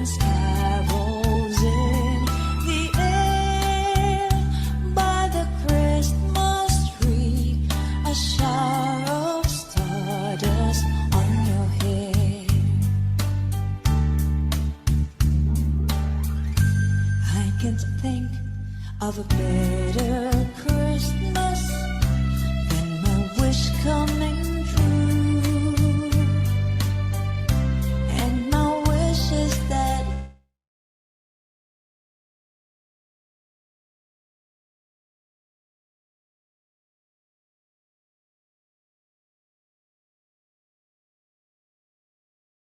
Christmas carols in the air by the Christmas tree, a shower of stardust on your hair. I can't think of a better Christmas than my wish coming true. And my wish is that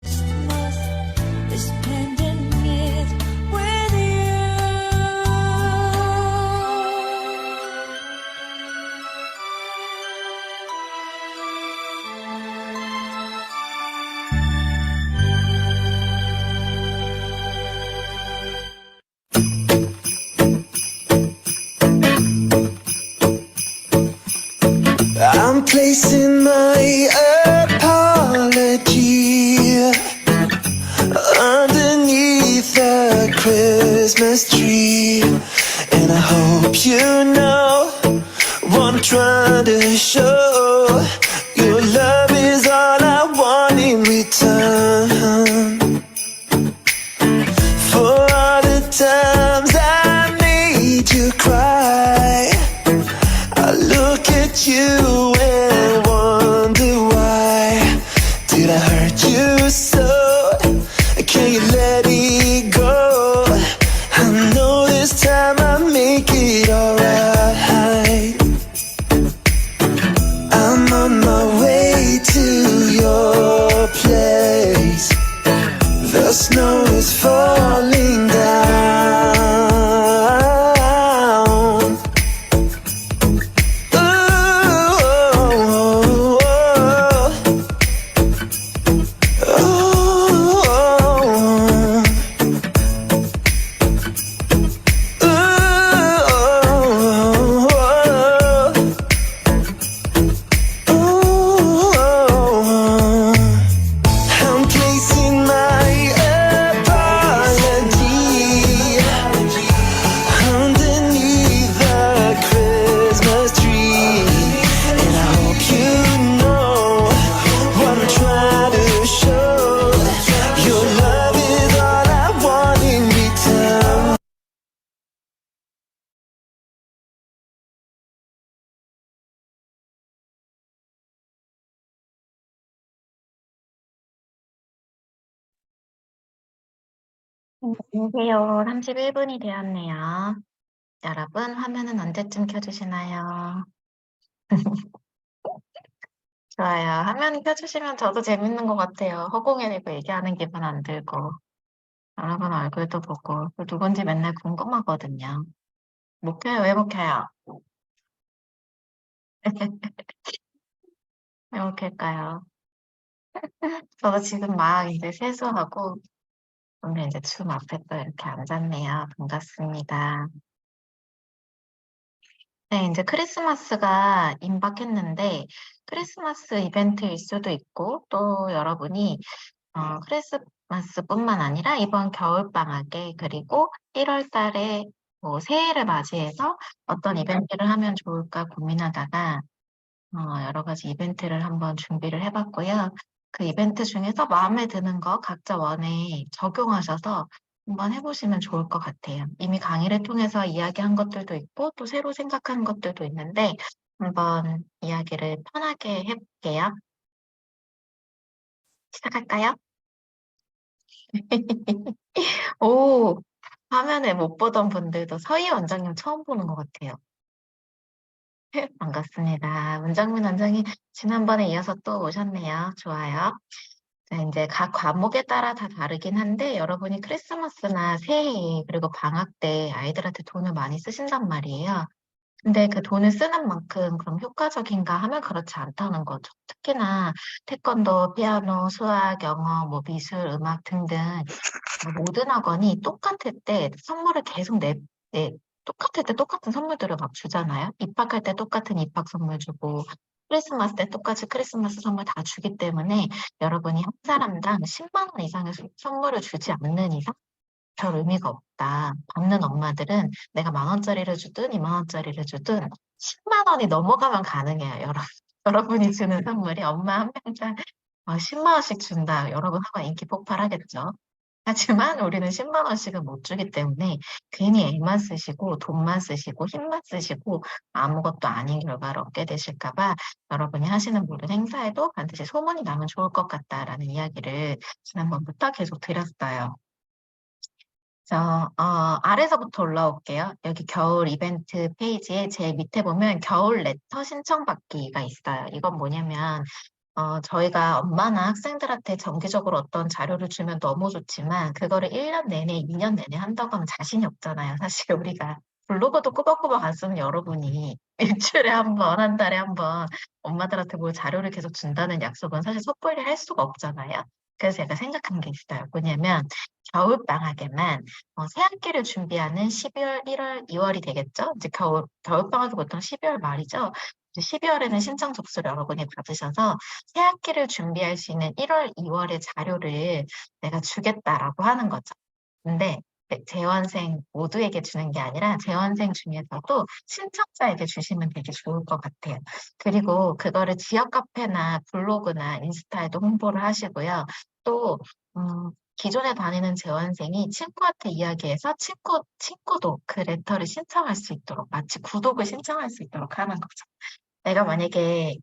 Christmas is spending it with you. I'm placing my apology underneath the Christmas tree, and I hope you know what I'm trying to show. Your love is all I want in return for all the times I made you cry. I look at you and wonder why did I hurt you so? Can you let it go? I know this time I'll make it alright. I'm on my way to your place. The snow is falling down. I'm placing my apology underneath the Christmas tree, and I hope you know what I'm trying to show. Your love is all I want in return. 안녕하세요. 31분이 되었네요. 여러분, 화면은 언제쯤 켜주시나요? 좋아요. 화면 켜주시면 저도 재밌는 것 같아요. 허공에 대고 얘기하는 기분 안 들고, 여러분 얼굴도 보고, 또 누군지 맨날 궁금하거든요. 못 켜요? 왜 못 켜요? 왜 못 켤까요? 저도 지금 막 이제 세수하고, 오늘 이제 줌 앞에 또 이렇게 앉았네요. 반갑습니다. 네, 이제 크리스마스가 임박했는데, 크리스마스 이벤트일 수도 있고, 또 여러분이 크리스마스뿐만 아니라 이번 겨울방학에 그리고 1월 달에 뭐 새해를 맞이해서 어떤 이벤트를 하면 좋을까 고민하다가 여러 가지 이벤트를 한번 준비를 해봤고요. 그 이벤트 중에서 마음에 드는 거 각자 원에 적용하셔서 한번 해보시면 좋을 것 같아요. 이미 강의를 통해서 이야기한 것들도 있고 또 새로 생각한 것들도 있는데 한번 이야기를 편하게 해볼게요. 시작할까요? 오, 화면에 못 보던 분들도 서희 원장님 처음 보는 것 같아요. 반갑습니다. 문정민 원장님 지난번에 이어서 또 오셨네요. 좋아요. 자, 이제 각 과목에 따라 다 다르긴 한데 여러분이 크리스마스나 새해 그리고 방학 때 아이들한테 돈을 많이 쓰신단 말이에요. 근데 그 돈을 쓰는 만큼 그럼 효과적인가 하면 그렇지 않다는 거죠. 특히나 태권도, 피아노, 수학, 영어, 뭐 미술, 음악 등등 모든 학원이 똑같을 때 선물을 계속 똑같을 때 똑같은 선물들을 막 주잖아요. 입학할 때 똑같은 입학 선물 주고, 크리스마스 때 똑같이 크리스마스 선물 다 주기 때문에 여러분이 한 사람당 10만 원 이상의 선물을 주지 않는 이상 별 의미가 없다. 받는 엄마들은 내가 10,000원짜리를 주든 20,000원짜리를 주든 10만 원이 넘어가면 가능해요, 여러분. 여러분이 주는 선물이 엄마 한 명당 10만 원씩 준다. 여러분 하면 인기 폭발하겠죠. 하지만 우리는 10만 원씩은 못 주기 때문에 괜히 애만 쓰시고 돈만 쓰시고 힘만 쓰시고 아무것도 아닌 결과를 얻게 되실까 봐 여러분이 하시는 모든 행사에도 반드시 소문이 나면 좋을 것 같다라는 이야기를 지난번부터 계속 드렸어요. 아래서부터 올라올게요. 여기 겨울 이벤트 페이지에 제일 밑에 보면 겨울 레터 신청받기가 있어요. 이건 뭐냐면 저희가 엄마나 학생들한테 정기적으로 어떤 자료를 주면 너무 좋지만 그거를 1년 내내, 2년 내내 한다고 하면 자신이 없잖아요. 사실 우리가 블로그도 꾸벅꾸벅 안 쓰는 여러분이 일주일에 한 번, 한 달에 한 번 엄마들한테 뭘 자료를 계속 준다는 약속은 사실 섣불리 할 수가 없잖아요. 그래서 제가 생각한 게 있어요. 뭐냐면 겨울방학에만 새학기를 준비하는 12월, 1월, 2월이 되겠죠? 이제 겨울방학이 보통 12월 말이죠. 12월에는 신청 접수를 여러분이 받으셔서 새학기를 준비할 수 있는 1월, 2월의 자료를 내가 주겠다라고 하는 거죠. 근데 재원생 모두에게 주는 게 아니라 재원생 중에서도 신청자에게 주시면 되게 좋을 것 같아요. 그리고 그거를 지역 카페나 블로그나 인스타에도 홍보를 하시고요. 또 기존에 다니는 재원생이 친구한테 이야기해서 친구도 그 레터를 신청할 수 있도록 마치 구독을 신청할 수 있도록 하는 거죠. 내가 만약에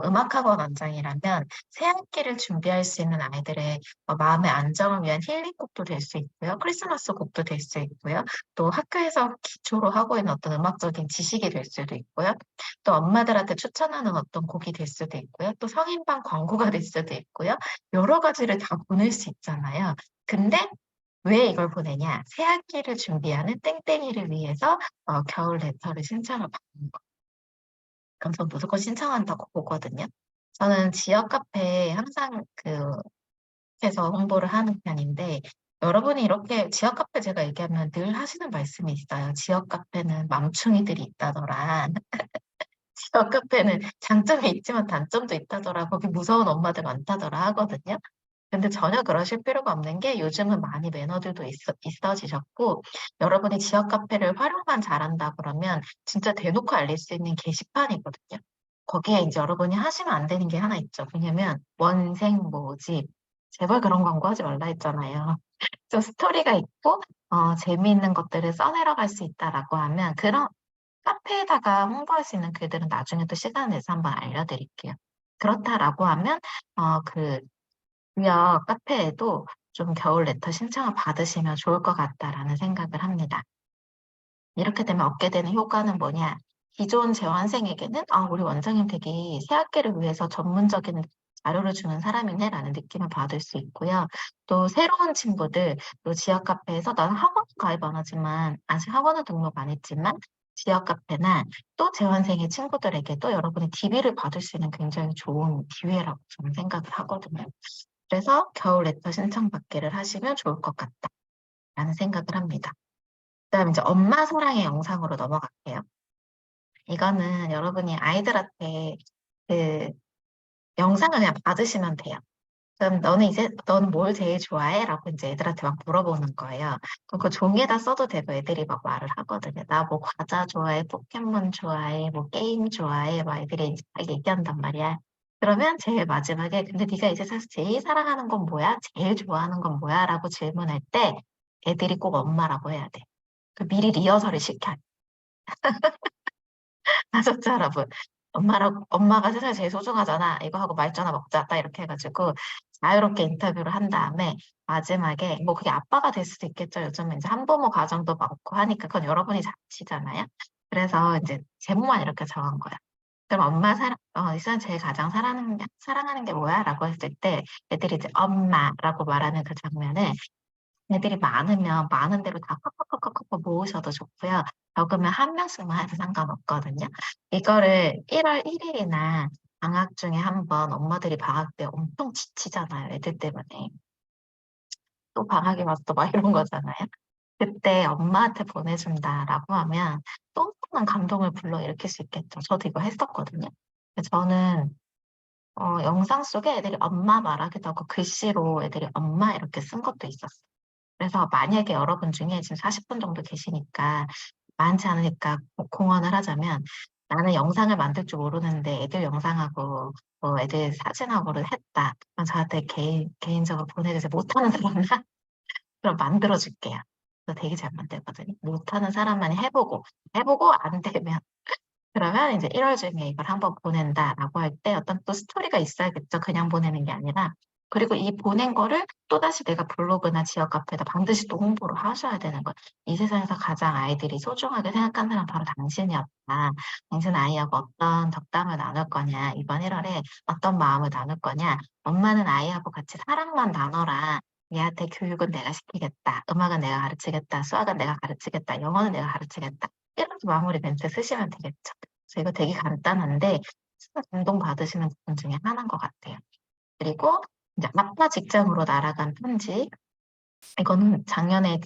음악학원 원장이라면 새학기를 준비할 수 있는 아이들의 마음의 안정을 위한 힐링곡도 될 수 있고요. 크리스마스 곡도 될 수 있고요. 또 학교에서 기초로 하고 있는 어떤 음악적인 지식이 될 수도 있고요. 또 엄마들한테 추천하는 어떤 곡이 될 수도 있고요. 또 성인반 광고가 될 수도 있고요. 여러 가지를 다 보낼 수 있잖아요. 근데 왜 이걸 보내냐? 새학기를 준비하는 땡땡이를 위해서 겨울 레터를 신청을 받는 거. 그럼 전 무조건 신청한다고 보거든요. 저는 지역 카페에 항상 해서 홍보를 하는 편인데, 여러분이 이렇게 지역 카페 제가 얘기하면 늘 하시는 말씀이 있어요. 지역 카페는 맘충이들이 있다더라. 지역 카페는 장점이 있지만 단점도 있다더라. 거기 무서운 엄마들 많다더라 하거든요. 근데 전혀 그러실 필요가 없는 게 요즘은 많이 매너들도 있어지셨고, 여러분이 지역 카페를 활용만 잘한다 그러면 진짜 대놓고 알릴 수 있는 게시판이거든요. 거기에 이제 여러분이 하시면 안 되는 게 하나 있죠. 왜냐면 원생 모집. 제발 그런 광고 하지 말라 했잖아요. 좀 스토리가 있고, 재미있는 것들을 써내려갈 수 있다라고 하면 그런 카페에다가 홍보할 수 있는 글들은 나중에 또 시간 내서 한번 알려드릴게요. 그렇다라고 하면, 지역 카페에도 좀 겨울 레터 신청을 받으시면 좋을 것 같다라는 생각을 합니다. 이렇게 되면 얻게 되는 효과는 뭐냐? 기존 재환생에게는 우리 원장님 되게 새학기를 위해서 전문적인 자료를 주는 사람이네라는 느낌을 받을 수 있고요. 또 새로운 친구들, 또 지역 카페에서 나는 학원 가입 안 하지만 아직 학원은 등록 안 했지만 지역 카페나 또 재환생의 친구들에게도 여러분이 DB를 받을 수 있는 굉장히 좋은 기회라고 저는 생각을 하거든요. 그래서 겨울 레터 신청받기를 하시면 좋을 것 같다라는 생각을 합니다. 그다음 이제 엄마 사랑의 영상으로 넘어갈게요. 이거는 여러분이 아이들한테 그 영상을 그냥 받으시면 돼요. 그럼 너는 뭘 제일 좋아해? 라고 이제 애들한테 막 물어보는 거예요. 그럼 그 종이에다 써도 되고 애들이 막 말을 하거든요. 나 뭐 과자 좋아해, 포켓몬 좋아해, 뭐 게임 좋아해, 막 애들이 이제 막 얘기한단 말이야. 그러면 제일 마지막에 근데 네가 이제 사실 제일 사랑하는 건 뭐야? 제일 좋아하는 건 뭐야? 라고 질문할 때 애들이 꼭 엄마라고 해야 돼. 미리 리허설을 시켜요. 아셨죠, 여러분? 엄마가 세상에 제일 소중하잖아. 이거 하고 말전화 먹자. 딱 이렇게 해가지고 자유롭게 인터뷰를 한 다음에 마지막에 뭐 그게 아빠가 될 수도 있겠죠. 요즘은 이제 한부모 가정도 많고 하니까 그건 여러분이 자치잖아요. 그래서 이제 제목만 이렇게 정한 거야. 그럼 이 사람 제일 가장 사랑하는 게 뭐야? 라고 했을 때 애들이 이제 엄마라고 말하는 그 장면을 애들이 많으면 많은 대로 다 컥컥컥컥 모으셔도 좋고요. 적으면 한 명씩만 해도 상관없거든요. 이거를 1월 1일이나 방학 중에 한번 엄마들이 방학 때 엄청 지치잖아요. 애들 때문에. 또 방학이 왔어 막 이런 거잖아요. 그때 엄마한테 보내준다라고 하면 또 엄청난 감동을 불러일으킬 수 있겠죠. 저도 이거 했었거든요. 저는 영상 속에 애들이 엄마 말하기도 하고 글씨로 애들이 엄마 이렇게 쓴 것도 있었어요. 그래서 만약에 여러분 중에 지금 40분 정도 계시니까 많지 않으니까 공언을 하자면 나는 영상을 만들 줄 모르는데 애들 영상하고 애들 사진하고를 했다. 그럼 저한테 개인적으로 보내주세요. 못하는 사람만 그럼 만들어 줄게요. 저 되게 잘 만들거든요. 못하는 사람만이 해보고 안 되면 그러면 이제 1월 중에 이걸 한번 보낸다라고 할 때 어떤 또 스토리가 있어야겠죠. 그냥 보내는 게 아니라. 그리고 이 보낸 거를 또다시 내가 블로그나 지역 카페에다 반드시 또 홍보를 하셔야 되는 거예요. 이 세상에서 가장 아이들이 소중하게 생각하는 사람 바로 당신이었다. 당신 아이하고 어떤 덕담을 나눌 거냐. 이번 1월에 어떤 마음을 나눌 거냐. 엄마는 아이하고 같이 사랑만 나눠라. 얘한테 교육은 내가 시키겠다. 음악은 내가 가르치겠다. 수학은 내가 가르치겠다. 영어는 내가 가르치겠다. 이렇게 마무리 멘트 쓰시면 되겠죠. 그래서 이거 되게 간단한데 진짜 감동받으시는 부분 중에 하나인 것 같아요. 그리고 이제 아빠 직장으로 날아간 편지. 이거는 작년에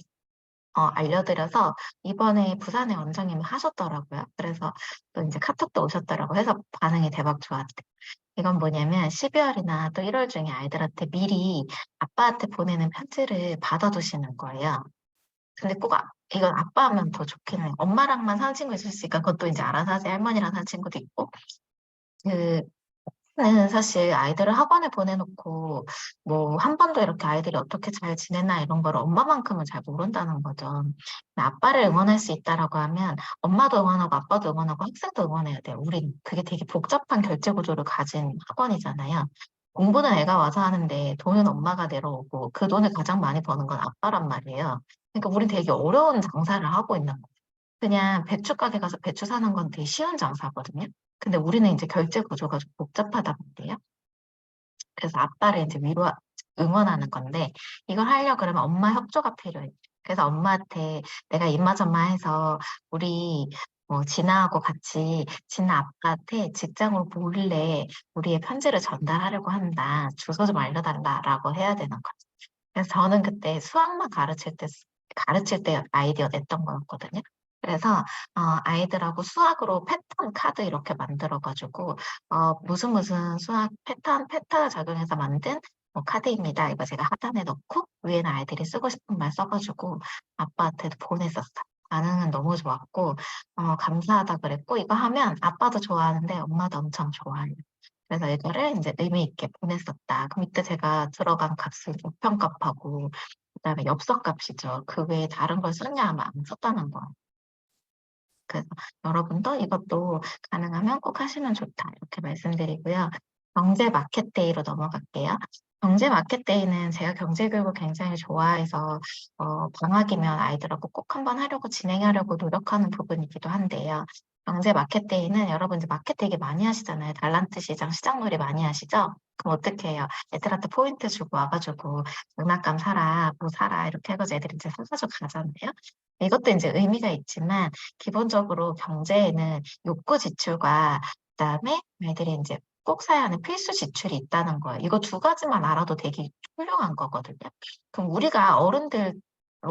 알려드려서 이번에 부산에 원장님이 하셨더라고요. 그래서 또 이제 카톡도 오셨더라고요. 해서 반응이 대박 좋았대요. 이건 뭐냐면 12월이나 또 1월 중에 아이들한테 미리 아빠한테 보내는 편지를 받아두시는 거예요. 근데 꼭 이건 아빠 하면 더 좋긴 해요. 엄마랑만 사는 친구 있을 수 있으니까 그것도 이제 알아서 하지 할머니랑 사는 친구도 있고 그 는 사실 아이들을 학원에 보내놓고 뭐 한 번도 이렇게 아이들이 어떻게 잘 지내나 이런 걸 엄마만큼은 잘 모른다는 거죠. 근데 아빠를 응원할 수 있다라고 하면 엄마도 응원하고 아빠도 응원하고 학생도 응원해야 돼요. 우린 그게 되게 복잡한 결제 구조를 가진 학원이잖아요. 공부는 애가 와서 하는데 돈은 엄마가 내려오고 그 돈을 가장 많이 버는 건 아빠란 말이에요. 그러니까 우린 되게 어려운 장사를 하고 있는 거예요. 그냥 배추 가게 가서 배추 사는 건 되게 쉬운 장사거든요. 근데 우리는 이제 결제 구조가 좀 복잡하단 말이에요. 그래서 아빠를 이제 응원하는 건데 이걸 하려고 그러면 엄마 협조가 필요해요. 그래서 엄마한테 내가 입마전마 해서 우리 진아하고 같이 진아 아빠한테 직장으로 몰래 우리의 편지를 전달하려고 한다. 주소 좀 알려달라라고 해야 되는 거죠. 그래서 저는 그때 수학만 가르칠 때 아이디어 냈던 거였거든요. 그래서 아이들하고 수학으로 패턴 카드 이렇게 만들어가지고 무슨 수학 패턴을 적용해서 만든 뭐 카드입니다. 이거 제가 하단에 넣고 위에는 아이들이 쓰고 싶은 말 써가지고 아빠한테도 보냈었어요. 반응은 너무 좋았고 감사하다 그랬고 이거 하면 아빠도 좋아하는데 엄마도 엄청 좋아해요. 그래서 이거를 이제 의미 있게 보냈었다. 그럼 이때 제가 들어간 값은 우편값하고 그다음에 엽서값이죠. 그 외에 다른 걸 썼냐 하면 안 썼다는 거예요. 그래서 여러분도 이것도 가능하면 꼭 하시면 좋다. 이렇게 말씀드리고요. 경제 마켓데이로 넘어갈게요. 경제 마켓데이는 제가 경제 교육을 굉장히 좋아해서 방학이면 아이들하고 꼭 한번 하려고 진행하려고 노력하는 부분이기도 한데요. 경제 마켓데이는 여러분 이제 마켓 되게 많이 하시잖아요. 달란트 시장, 시장놀이 많이 하시죠? 그럼 어떻게 해요? 애들한테 포인트 주고 와가지고 장난감 사라, 뭐 사라 이렇게 해가지고 애들이 이제 사가지고 가잖아요. 이것도 이제 의미가 있지만 기본적으로 경제에는 욕구 지출과 그다음에 아이들이 이제 꼭 사야 하는 필수 지출이 있다는 거예요. 이거 두 가지만 알아도 되게 훌륭한 거거든요. 그럼 우리가 어른들로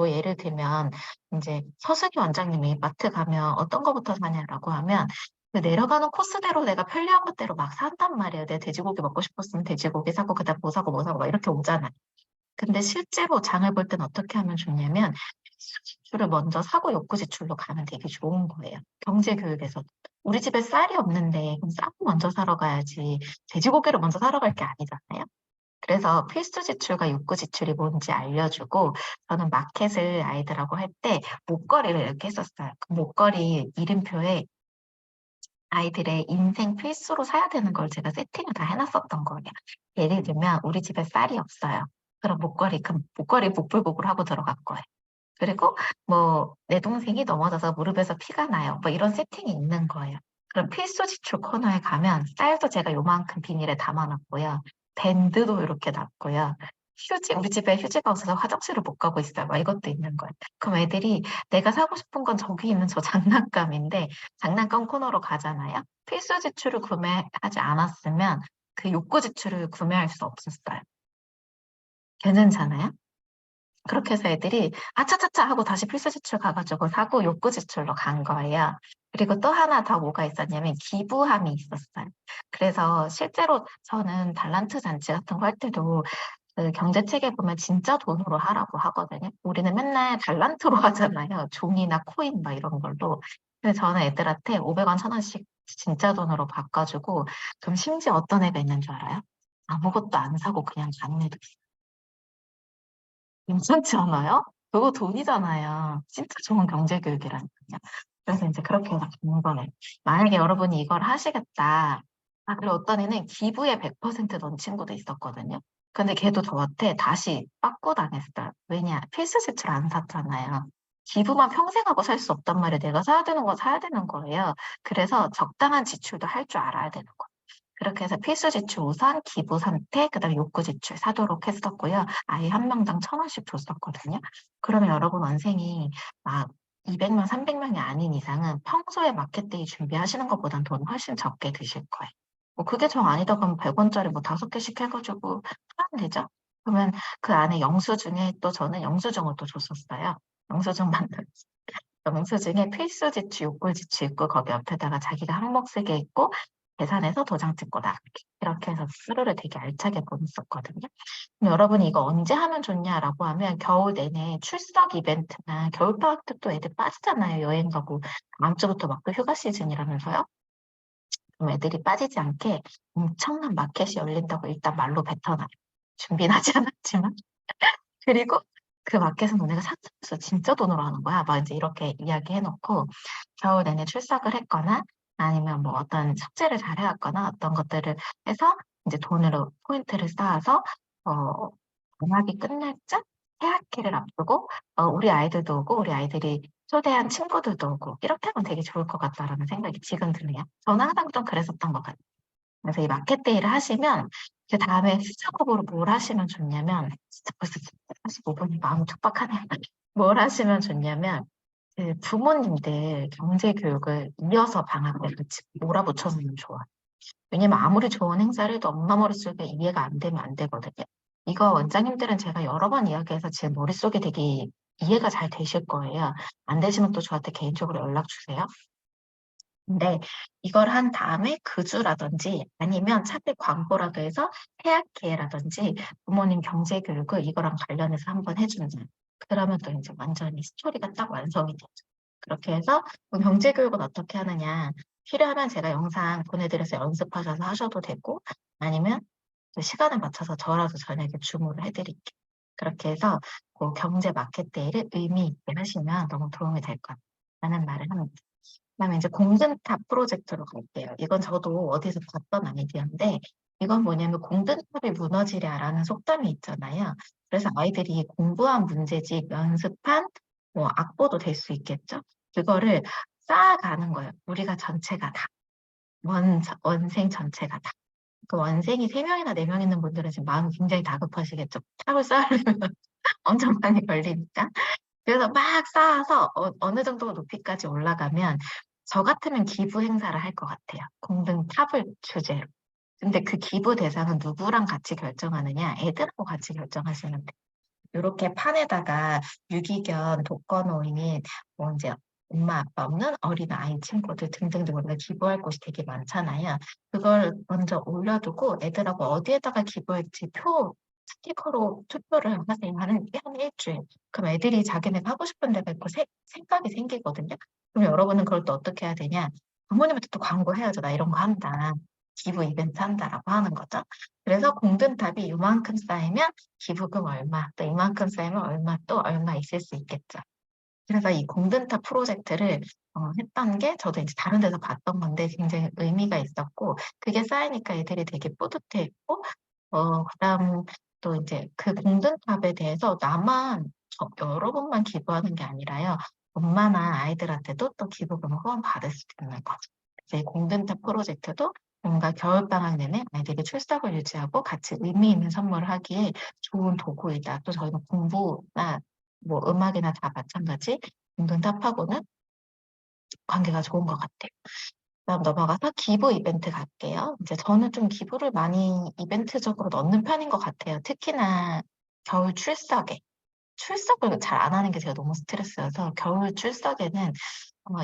예를 들면 이제 서슬기 원장님이 마트 가면 어떤 거부터 사냐라고 하면 그 내려가는 코스대로 내가 편리한 것대로 막 산단 말이에요. 내 돼지고기 먹고 싶었으면 돼지고기 사고 그다음 뭐 사고 막 이렇게 오잖아요. 근데 실제로 장을 볼 땐 어떻게 하면 좋냐면 필수 지출을 먼저 사고 욕구 지출로 가면 되게 좋은 거예요. 경제 교육에서 우리 집에 쌀이 없는데 그럼 쌀을 먼저 사러 가야지 돼지고기를 먼저 사러 갈 게 아니잖아요. 그래서 필수 지출과 욕구 지출이 뭔지 알려주고 저는 마켓을 아이들하고 할 때 목걸이를 이렇게 했었어요. 그 목걸이 이름표에 아이들의 인생 필수로 사야 되는 걸 제가 세팅을 다 해놨었던 거예요. 예를 들면 우리 집에 쌀이 없어요. 그럼 목걸이 보풀보풀하고 들어갈 거예요. 그리고 뭐 내 동생이 넘어져서 무릎에서 피가 나요. 뭐 이런 세팅이 있는 거예요. 그럼 필수 지출 코너에 가면 쌀도 제가 요만큼 비닐에 담아놨고요. 밴드도 이렇게 놨고요. 우리 집에 휴지가 없어서 화장실을 못 가고 있어요. 막 이것도 있는 거예요. 그럼 애들이 내가 사고 싶은 건 저기 있는 저 장난감인데 장난감 코너로 가잖아요. 필수 지출을 구매하지 않았으면 그 욕구 지출을 구매할 수 없었어요. 괜찮잖아요? 그렇게 해서 애들이 아차차차 하고 다시 필수 지출 가가지고 사고 욕구 지출로 간 거예요. 그리고 또 하나 더 뭐가 있었냐면 기부함이 있었어요. 그래서 실제로 저는 달란트 잔치 같은 거 할 때도 그 경제책에 보면 진짜 돈으로 하라고 하거든요. 우리는 맨날 달란트로 하잖아요. 종이나 코인 막 이런 걸로. 근데 저는 애들한테 500원, 1000원씩 진짜 돈으로 바꿔주고, 그럼 심지어 어떤 애가 있는 줄 알아요? 아무것도 안 사고 그냥 가는 애도 있어요. 괜찮지 않아요? 그거 돈이잖아요. 진짜 좋은 경제 교육이라니까요. 그래서 이제 그렇게 해서 가는 거예요. 만약에 여러분이 이걸 하시겠다. 아, 그리고 어떤 애는 기부에 100% 넣은 친구도 있었거든요. 근데 걔도 저한테 다시 빠꾸 당했어요. 왜냐? 필수 지출 안 샀잖아요. 기부만 평생 하고 살 수 없단 말이에요. 내가 사야 되는 거 사야 되는 거예요. 그래서 적당한 지출도 할 줄 알아야 되는 거예요. 그렇게 해서 필수 지출 우선, 기부 선택, 그다음에 욕구 지출 사도록 했었고요. 아이 한 명당 1000원씩 줬었거든요. 그러면 여러분 원생이 막 200명, 300명이 아닌 이상은 평소에 마켓데이 준비하시는 것보단 돈 훨씬 적게 드실 거예요. 뭐 그게 정 아니다 그러면 100원짜리 뭐 5개씩 해가지고 하면 되죠. 그러면 그 안에 영수증에 또 저는 영수증을 또 줬었어요. 영수증 만들었어요. 영수증에 필수 지출, 욕구 지출 있고 거기 옆에다가 자기가 항목 쓰게 있고 계산해서 도장 찍고 나가기. 이렇게 해서 수료를 되게 알차게 보냈었거든요. 그럼 여러분이 이거 언제 하면 좋냐라고 하면 겨울 내내 출석 이벤트나 겨울방학 때 또 애들 빠지잖아요. 여행 가고 다음 주부터 막 또 휴가 시즌이라면서요. 그럼 애들이 빠지지 않게 엄청난 마켓이 열린다고 일단 말로 뱉어놔요. 준비는 하지 않았지만. 그리고 그 마켓은 너네가 상상해서 진짜 돈으로 하는 거야. 막 이제 이렇게 이야기해놓고 겨울 내내 출석을 했거나 아니면 뭐 어떤 숙제를 잘 해왔거나 어떤 것들을 해서 이제 돈으로 포인트를 쌓아서 방학이 끝날 쯤 새학기를 앞두고 우리 아이들도 오고 우리 아이들이 초대한 친구들도 오고 이렇게 하면 되게 좋을 것 같다라는 생각이 지금 드네요. 저는 항상 좀 그랬었던 것 같아요. 그래서 이 마켓데이를 하시면 그 다음에 수작업으로 뭘 하시면 좋냐면 진짜 벌써 45분이 마음 촉박하네요. 뭘 하시면 좋냐면 그 부모님들 경제 교육을 이어서 방학에 같이 몰아붙여주면 좋아. 왜냐면 아무리 좋은 행사를 해도 엄마 머릿속에 이해가 안 되면 안 되거든요. 이거 원장님들은 제가 여러 번 이야기해서 제 머릿속에 되게 이해가 잘 되실 거예요. 안 되시면 또 저한테 개인적으로 연락 주세요. 근데 이걸 한 다음에 그주라든지 아니면 차피 광고라도 해서 태학기회라든지 부모님 경제 교육을 이거랑 관련해서 한번 해준다. 그러면 또 이제 완전히 스토리가 딱 완성이 되죠. 그렇게 해서 그럼 경제 교육은 어떻게 하느냐. 필요하면 제가 영상 보내드려서 연습하셔서 하셔도 되고 아니면 또 시간을 맞춰서 저라도 저녁에 주문을 해드릴게요. 그렇게 해서 그 경제 마켓데이를 의미 있게 하시면 너무 도움이 될 것 같다는 말을 합니다. 그다음에 이제 공든탑 프로젝트로 갈게요. 이건 저도 어디서 봤던 아이디어인데 이건 뭐냐면 공든탑이 무너지랴라는 속담이 있잖아요. 그래서 아이들이 공부한 문제집, 연습한 뭐 악보도 될 수 있겠죠. 그거를 쌓아가는 거예요. 우리가 전체가 다. 원생 전체가 다. 그 원생이 3명이나 4명 있는 분들은 지금 마음이 굉장히 다급하시겠죠. 탑을 쌓으려면 엄청 많이 걸리니까. 그래서 막 쌓아서 어느 정도 높이까지 올라가면 저 같으면 기부 행사를 할 것 같아요. 공등 탑을 주제로. 근데 그 기부 대상은 누구랑 같이 결정하느냐? 애들하고 같이 결정하시면 돼요. 이렇게 판에다가 유기견, 독거노인, 뭐 이제 엄마 아빠 없는 어린 아이 친구들 등등등 우리가 기부할 곳이 되게 많잖아요. 그걸 먼저 올려두고 애들하고 어디에다가 기부할지 표 스티커로 투표를 하세요. 한 일주일. 그럼 애들이 자기네가 하고 싶은 데가 있고 생각이 생기거든요. 그럼 여러분은 그걸 또 어떻게 해야 되냐? 부모님한테 또 광고해야죠. 나 이런 거 한다. 기부 이벤트 한다라고 하는 거죠. 그래서 공든탑이 이만큼 쌓이면 기부금 얼마, 또 이만큼 쌓이면 얼마, 또 얼마 있을 수 있겠죠. 그래서 이 공든탑 프로젝트를 했던 게 저도 이제 다른 데서 봤던 건데 굉장히 의미가 있었고 그게 쌓이니까 애들이 되게 뿌듯해했고 그다음 또 이제 그 공든탑에 대해서 나만 여러분만 기부하는 게 아니라요. 엄마나 아이들한테도 또 기부금을 후원 받을 수도 있는 거죠. 그래서 이 공든탑 프로젝트도 뭔가 겨울방학 내내 아이들이 출석을 유지하고 같이 의미 있는 선물을 하기에 좋은 도구이다. 또 저희는 공부나 뭐 음악이나 다 마찬가지 공든탑하고는 관계가 좋은 것 같아요. 그다음 넘어가서 기부 이벤트 갈게요. 이제 저는 좀 기부를 많이 이벤트적으로 넣는 편인 것 같아요. 특히나 겨울 출석에. 출석을 잘 안 하는 게 제가 너무 스트레스여서 겨울 출석에는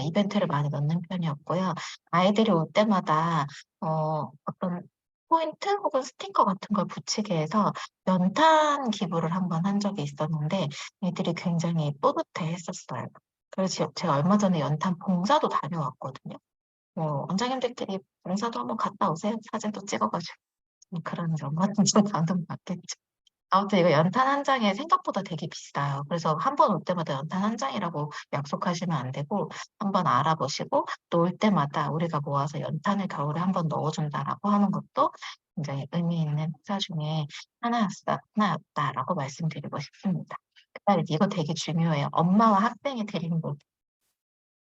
이벤트를 많이 넣는 편이었고요. 아이들이 올 때마다 어떤 포인트 혹은 스티커 같은 걸 붙이게 해서 연탄 기부를 한번 한 적이 있었는데 애들이 굉장히 뿌듯해했었어요. 그래서 제가 얼마 전에 연탄 봉사도 다녀왔거든요. 원장님들끼리 봉사도 한번 갔다 오세요. 사진도 찍어 가지고. 그런 얼마든지 감동받겠죠. 아무튼 이거 연탄 한 장에 생각보다 되게 비싸요. 그래서 한 번 올 때마다 연탄 한 장이라고 약속하시면 안 되고 한번 알아보시고 또 올 때마다 우리가 모아서 연탄을 겨울에 한번 넣어 준다라고 하는 것도 굉장히 의미 있는 행사 중에 하나였다라고 말씀드리고 싶습니다. 그다음에 이거 되게 중요해요. 엄마와 학생의 드림북.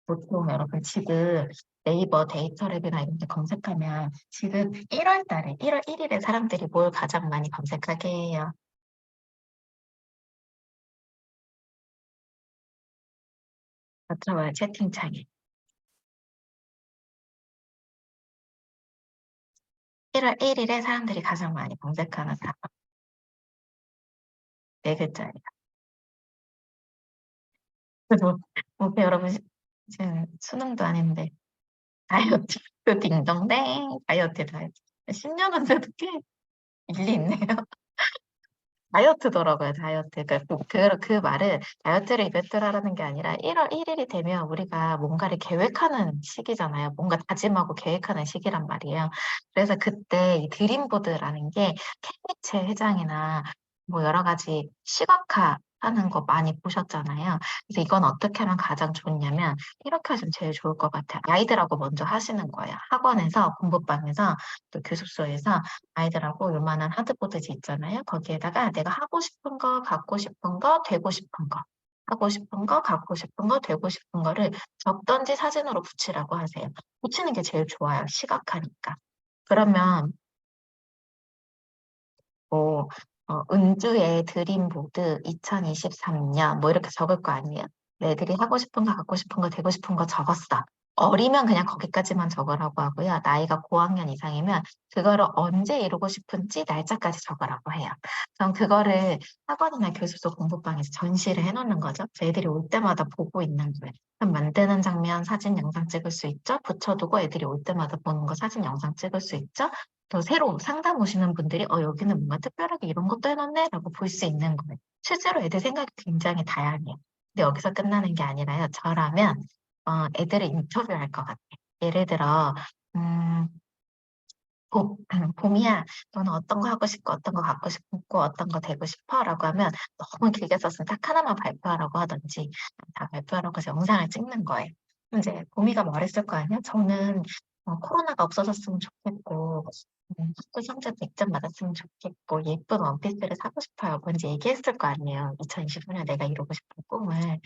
보통 여러분 지금 네이버 데이터랩이나 이런 데 검색하면 지금 1월 달에 1월 1 일에 사람들이 뭘 가장 많이 검색하게 해요? 맞춰봐요, 채팅창에. 1월 1 일에 사람들이 가장 많이 검색하는 단어 네 글자예요. 그래서 여러분 지금 수능도 아닌데 다이어트 딩동댕 다이어트. 10년 한데도 꽤 일리 있네요. 다이어트더라고요, 다이어트. 그러니까 그 말은 다이어트를 이벤트로 하라는 게 아니라 1월 1 일이 되면 우리가 뭔가를 계획하는 시기잖아요. 뭔가 다짐하고 계획하는 시기란 말이에요. 그래서 그때 이 드림보드라는 게 케미체 회장이나 뭐 여러 가지 시각화하는 거 많이 보셨잖아요. 그래서 이건 어떻게 하면 가장 좋냐면 이렇게 하시면 제일 좋을 것 같아요. 아이들하고 먼저 하시는 거예요. 학원에서, 공부방에서, 또 교습소에서 아이들하고 요만한 하드보드지 있잖아요. 거기에다가 내가 하고 싶은 거, 갖고 싶은 거, 되고 싶은 거, 하고 싶은 거, 갖고 싶은 거, 되고 싶은 거를 적던지 사진으로 붙이라고 하세요. 붙이는 게 제일 좋아요. 시각화니까. 그러면 뭐 은주의 드림보드 2023년 뭐 이렇게 적을 거 아니에요. 애들이 하고 싶은 거, 갖고 싶은 거, 되고 싶은 거 적었어. 어리면 그냥 거기까지만 적으라고 하고요. 나이가 고학년 이상이면 그거를 언제 이루고 싶은지 날짜까지 적으라고 해요. 그럼 그거를 학원이나 교습소 공부방에서 전시를 해놓는 거죠. 그래서 애들이 올 때마다 보고 있는 거예요. 그럼 만드는 장면 사진, 영상 찍을 수 있죠. 붙여두고 애들이 올 때마다 보는 거 사진, 영상 찍을 수 있죠. 또 새로 상담 오시는 분들이 여기는 뭔가 특별하게 이런 것도 해놨네 라고 볼 수 있는 거예요. 실제로 애들 생각이 굉장히 다양해요. 근데 여기서 끝나는 게 아니라요. 저라면 애들을 인터뷰할 것 같아요. 예를 들어 음, 봄이야, 너는 어떤 거 하고 싶고, 어떤 거 갖고 싶고, 어떤 거 되고 싶어? 라고 하면 너무 길게 썼으면 딱 하나만 발표하라고 하든지, 다 발표하라고 해서 영상을 찍는 거예요. 이제 봄이가 말했을 거 아니야? 저는 코로나가 없어졌으면 좋겠고, 학교 성적 100점 받았으면 좋겠고, 예쁜 원피스를 사고 싶어요. 뭔지 얘기했을 거 아니에요. 2025년 내가 이루고 싶은 꿈을.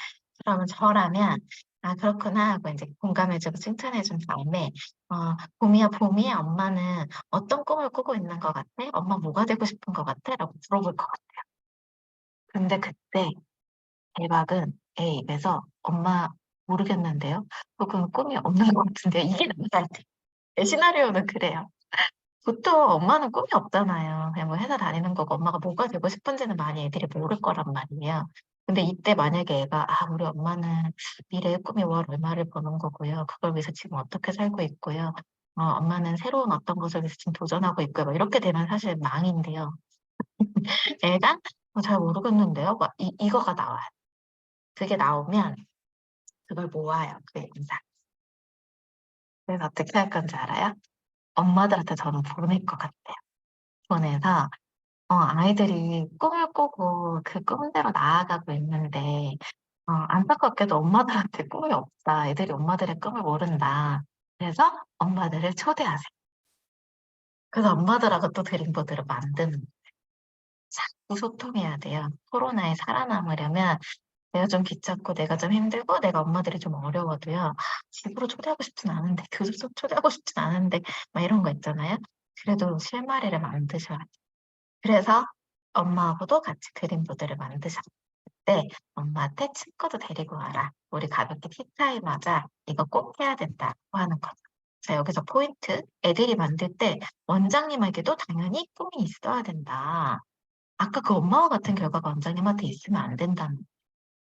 그러면 저라면, 아, 그렇구나 하고 이제 공감해주고 칭찬해준 다음에, 봄이야, 봄이야, 엄마는 어떤 꿈을 꾸고 있는 것 같아? 엄마 뭐가 되고 싶은 것 같아? 라고 물어볼 것 같아요. 근데 그때 대박은 애 입에서 엄마 모르겠는데요? 혹은 꿈이 없는 것 같은데요? 이게 나갈 때. 내 시나리오는 그래요. 보통 엄마는 꿈이 없잖아요. 그냥 뭐 회사 다니는 거고 엄마가 뭐가 되고 싶은지는 많이 애들이 모를 거란 말이에요. 근데 이때 만약에 애가 우리 엄마는 미래의 꿈이 월 얼마를 버는 거고요. 그걸 위해서 지금 어떻게 살고 있고요. 엄마는 새로운 어떤 것을 위해서 지금 도전하고 있고요. 뭐 이렇게 되면 사실 망인데요. 애가 잘 모르겠는데요. 막 이거가 나와요. 그게 나오면 그걸 모아요. 그 영상. 그래서 어떻게 할 건지 알아요? 엄마들한테 저는 보낼 것 같아요. 보내서 아이들이 꿈을 꾸고 그 꿈대로 나아가고 있는데, 안타깝게도 엄마들한테 꿈이 없다. 애들이 엄마들의 꿈을 모른다. 그래서 엄마들을 초대하세요. 그래서 엄마들하고 또 드림보드를 만드는 거예요. 자꾸 소통해야 돼요. 코로나에 살아남으려면 내가 좀 귀찮고 내가 좀 힘들고 내가 엄마들이 좀 어려워도요. 집으로 초대하고 싶진 않은데 교습소 초대하고 싶진 않은데 막 이런 거 있잖아요. 그래도 실마리를 만드셔야 돼요. 그래서 엄마하고도 같이 그림보드를 만드셨을 때 엄마한테 친구도 데리고 와라. 우리 가볍게 티타임 하자. 이거 꼭 해야 된다고 하는 거죠. 자, 여기서 포인트. 애들이 만들 때 원장님에게도 당연히 꿈이 있어야 된다. 아까 그 엄마와 같은 결과가 원장님한테 있으면 안 된다는.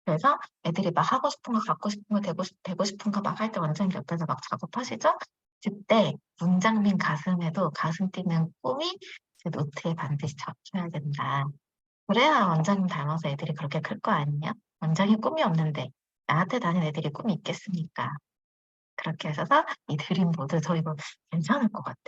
그래서 애들이 막 하고 싶은 거, 갖고 싶은 거, 되고 싶은 거 막 할 때 원장님 옆에서 막 작업하시죠? 그때 문장민 가슴에도 가슴 뛰는 꿈이 제 노트에 반드시 적혀야 된다. 그래야 원장님 닮아서 애들이 그렇게 클 거 아니에요? 원장이 꿈이 없는데 나한테 다닌 애들이 꿈이 있겠습니까? 그렇게 하셔서 이 드림보드 저 이거 괜찮을 것 같아.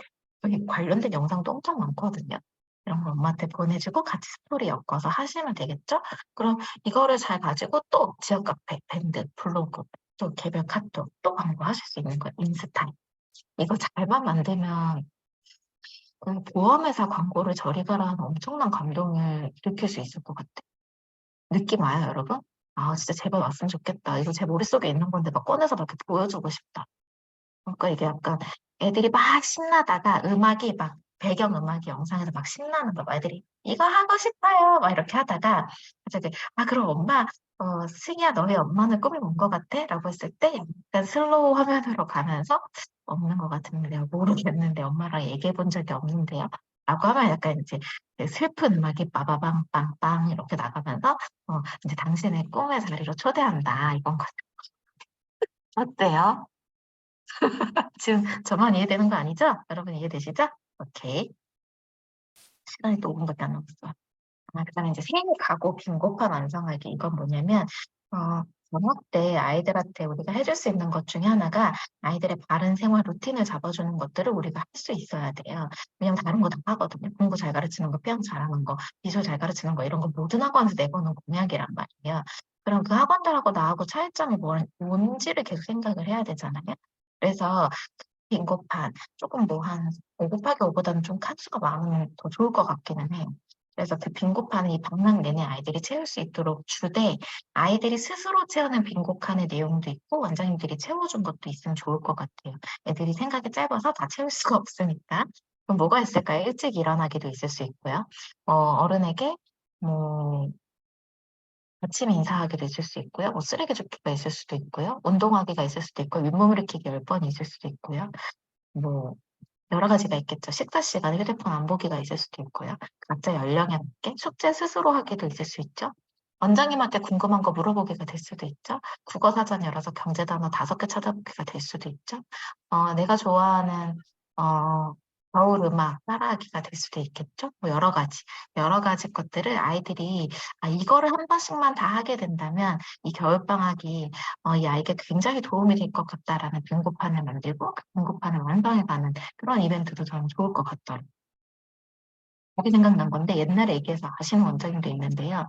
여기 관련된 영상도 엄청 많거든요. 이런 거 엄마한테 보내주고 같이 스토리 엮어서 하시면 되겠죠? 그럼 이거를 잘 가지고 또 지역 카페, 밴드, 블로그, 또 개별 카톡, 또 광고하실 수 있는 거예요. 인스타. 이거 잘만 만들면 그 보험회사 광고를 저리 가라 하는 엄청난 감동을 일으킬 수 있을 것 같아. 느낌 와요, 여러분? 아, 진짜 제발 왔으면 좋겠다. 이거 제 머릿속에 있는 건데 막 꺼내서 막 이렇게 보여주고 싶다. 그러니까 이게 약간 애들이 막 신나다가 음악이 막 배경 음악이 영상에서 막 신나는 거 애들이 이거 하고 싶어요 막 이렇게 하다가 갑자기 아 그럼 엄마 승희야 너의 엄마는 꿈이 뭔 것 같아? 라고 했을 때 약간 슬로우 화면으로 가면서 없는 것 같은데 내가 모르겠는데 엄마랑 얘기해 본 적이 없는데요 라고 하면 약간 이제 그 슬픈 음악이 빠바방 빵빵 이렇게 나가면서 이제 당신의 꿈의 자리로 초대한다 이건 것 어때요? 지금 저만 이해되는 거 아니죠? 여러분 이해되시죠? 오케이. 시간이 또 5분밖에 안 남았어. 그다음에 이제 생일 각오 빈곤판 완성하기. 이건 뭐냐면 방학 때 아이들한테 우리가 해줄 수 있는 것 중에 하나가 아이들의 바른 생활 루틴을 잡아주는 것들을 우리가 할 수 있어야 돼요. 왜냐면 다른 거 다 하거든요. 공부 잘 가르치는 거, 피아노 잘하는 거, 미술 잘 가르치는 거 이런 거 모든 학원에서 내보는 공약이란 말이에요. 그럼 그 학원들하고 나하고 차이점이 뭔지를 계속 생각을 해야 되잖아요. 그래서 빈고판 조금 뭐 한 5 곱하기 5보다는 좀 칸수가 많으면 더 좋을 것 같기는 해요. 그래서 그 빈고판을 이 방학 내내 아이들이 채울 수 있도록 주되 아이들이 스스로 채우는 빈고칸의 내용도 있고 원장님들이 채워준 것도 있으면 좋을 것 같아요. 애들이 생각이 짧아서 다 채울 수가 없으니까. 그럼 뭐가 있을까요? 일찍 일어나기도 있을 수 있고요. 어른에게 뭐 아침 인사하기도 있을 수 있고요. 뭐 쓰레기 줍기가 있을 수도 있고요. 운동하기가 있을 수도 있고 윗몸 일으키기 10번 있을 수도 있고요. 뭐 여러 가지가 있겠죠. 식사 시간에 휴대폰 안 보기가 있을 수도 있고요. 각자 연령에 맞게 숙제 스스로 하기도 있을 수 있죠. 원장님한테 궁금한 거 물어보기가 될 수도 있죠. 국어 사전 열어서 경제 단어 5개 찾아보기가 될 수도 있죠. 내가 좋아하는 어 겨울 음악 따라하기가 될 수도 있겠죠. 뭐 여러 가지 것들을 아이들이 이거를 한 번씩만 다 하게 된다면 이 겨울방학이 이 아이에게 굉장히 도움이 될 것 같다라는 빙고판을 만들고 그 빙고판을 완성해 가는 그런 이벤트도 저는 좋을 것 같더라고요. 갑자기 생각난 건데 옛날에 얘기해서 아시는 원장님도 있는데요.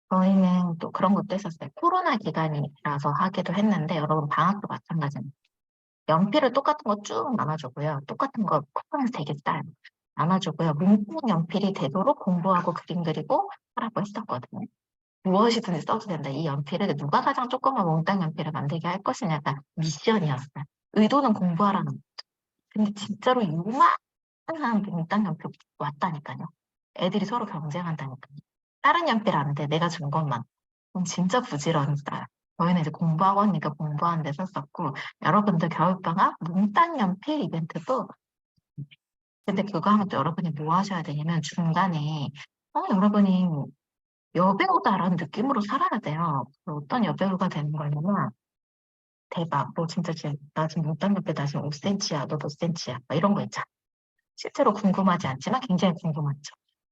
저희는 또 그런 것도 했었어요. 코로나 기간이라서 하기도 했는데 여러분 방학도 마찬가지입니다. 연필을 똑같은 거 쭉 나눠주고요. 똑같은 거 쿠팡에서 되게 싸요. 나눠주고요. 뭉텅 연필이 되도록 공부하고 그림 그리고 하라고 했었거든요. 무엇이든지 써도 된다. 이 연필을 누가 가장 조그만 몽땅 연필을 만들게 할 것이냐가 미션이었어요. 의도는 공부하라는 거. 근데 진짜로 요만한 몽땅 연필 왔다니까요. 애들이 서로 경쟁한다니까요. 다른 연필 안 돼. 내가 준 것만. 그럼 진짜 부지런하다. 저희는 이제 공부학원이니까 공부하는 데 썼었고, 여러분들 겨울방학 몽땅 연필 이벤트도, 근데 그거 하면 또 여러분이 뭐 하셔야 되냐면 중간에, 여러분이 여배우다라는 느낌으로 살아야 돼요. 그 어떤 여배우가 되는 거냐면, 대박, 너 진짜 나 지금 몽땅 연필 나 지금 5cm야, 너 몇 cm야, 막 이런 거 있잖아. 실제로 궁금하지 않지만 굉장히 궁금하죠.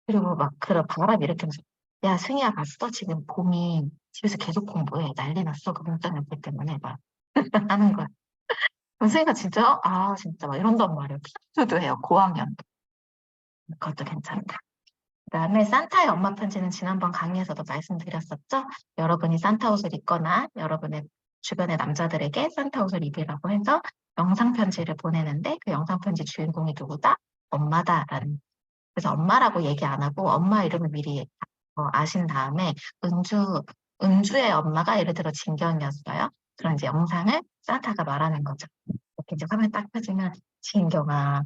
그리고 막 그런 바람 일으키면서 야 승희야 봤어? 지금 봄이 집에서 계속 공부해. 난리 났어. 그 문자 연필 때문에 막 하는 거야. 그럼 승희가 진짜 진짜 막 이런단 말이에요. 피아노도 해요. 고학년. 그것도 괜찮다. 그다음에 산타의 엄마 편지는 지난번 강의에서도 말씀드렸었죠. 여러분이 산타 옷을 입거나 여러분의 주변의 남자들에게 산타 옷을 입으라고 해서 영상 편지를 보내는데 그 영상 편지 주인공이 누구다? 엄마다라는 그래서 엄마라고 얘기 안 하고 엄마 이름을 미리 아신 다음에 은주의 엄마가 예를 들어 진경이었어요. 그런 이제 영상을 산타가 말하는 거죠. 이렇게 이제 화면 딱 켜지면 진경아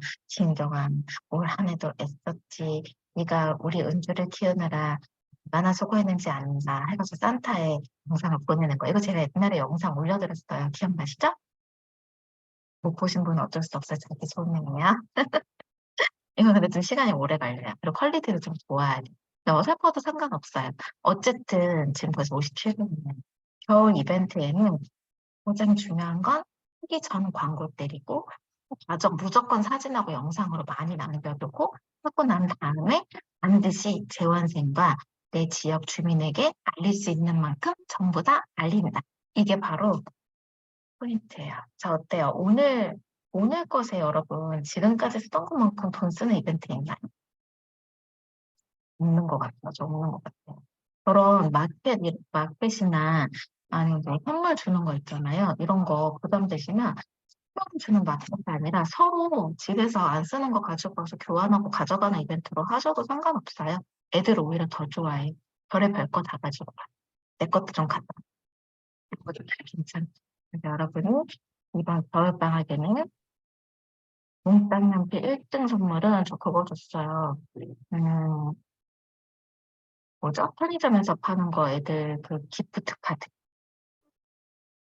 올 한 해도 애썼지. 네가 우리 은주를 키우느라 얼마나 수고했는지 안다. 해가지고 산타의 영상을 보내는 거예요. 이거 제가 옛날에 영상 올려드렸어요. 기억나시죠? 못 보신 분은 어쩔 수 없어요. 자기 손님이야. 이거 근데 좀 시간이 오래 걸려요. 그리고 퀄리티도 좀 좋아야 돼. 어설퍼도 상관없어요. 어쨌든 지금 벌써 57분이에요. 겨울 이벤트에는 가장 중요한 건 하기 전 광고 때리고 과정 무조건 사진하고 영상으로 많이 남겨두고 하고 난 다음에 반드시 재원생과 내 지역 주민에게 알릴 수 있는 만큼 전부 다 알린다. 이게 바로 포인트예요. 자, 어때요? 오늘 것에 여러분 지금까지 쓰던 것만큼 돈 쓰는 이벤트 있나요? 없는 것 같아요. 저 없는 것 같아요. 그런 마켓이나 아니면 뭐 선물 주는 거 있잖아요. 이런 거 부담되시면 선물 주는 마켓이 아니라 서로 집에서 안 쓰는 거 가지고 와서 교환하고 가져가는 이벤트로 하셔도 상관없어요. 애들 오히려 더 좋아해. 별의별 거 다 가지고 와. 내 것도 좀 갖다. 이것도 다 괜찮아. 그래서 여러분이 이번 겨울방학에는 몽땅 연필 1등 선물은 저 그거 줬어요. 음, 뭐죠? 편의점에서 파는 거 애들 그 기프트 카드.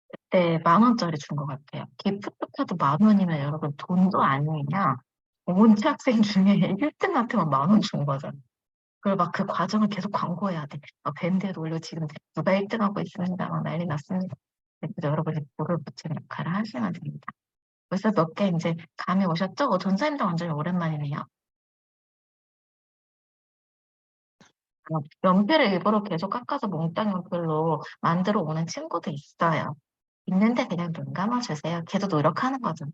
그때 10,000원짜리 준 것 같아요. 기프트 카드 10,000원이면 여러분 돈도 아니냐? 온 학생 중에 1등한테만 10,000원 준 거잖아. 그리고 막 그 과정을 계속 광고해야 돼. 막 밴드에 올려 지금 누가 1등하고 있습니다. 막 난리 났습니다. 그래서 여러분이 불을 붙이는 역할을 하시면 됩니다. 벌써 몇 개 이제 감이 오셨죠? 전사님도 완전히 오랜만이네요. 연필을 일부러 계속 깎아서 몽땅 연필로 만들어 오는 친구도 있어요. 있는데 그냥 눈 감아주세요. 걔도 노력하는 거죠.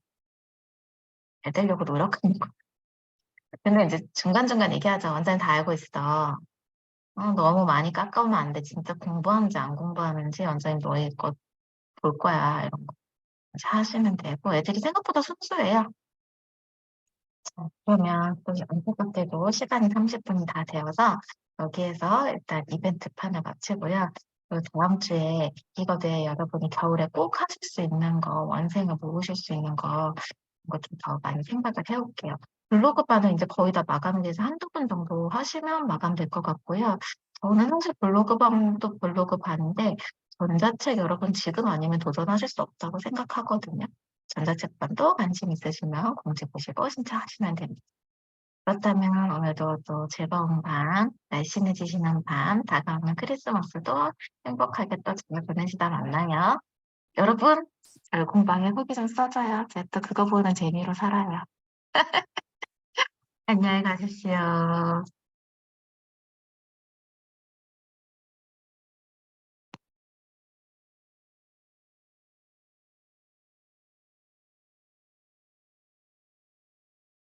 잘 되려고 노력하는 거. 근데 이제 중간중간 얘기하죠. 완전히 다 알고 있어. 너무 많이 깎아오면 안 돼. 진짜 공부하는지 안 공부하는지 완전히 너희 거 볼 거야. 이런 거 이제 하시면 되고 애들이 생각보다 순수해요. 자, 그러면 또 안타깝게도 시간이 30분이 다 되어서 여기에서 일단 이벤트 판을 마치고요. 그리고 다음 주에 이거 외에 여러분이 겨울에 꼭 하실 수 있는 거, 원생을 모으실 수 있는 거, 이거 좀 더 많이 생각을 해올게요. 블로그 반은 이제 거의 다 마감이 돼서 한두 분 정도 하시면 마감될 것 같고요. 저는 사실 블로그 반도 블로그 반인데 전자책 여러분 지금 아니면 도전하실 수 없다고 생각하거든요. 전자책반도 관심 있으시면 공지 보시고 신청하시면 됩니다. 그렇다면 오늘도 또 즐거운 밤, 날씬해지시는 밤, 다가오는 크리스마스도 행복하게 또 잘 보내시다 만나요. 여러분, 공방에 후기 좀 써줘요. 제가 또 그거 보는 재미로 살아요. 안녕히 가십시오.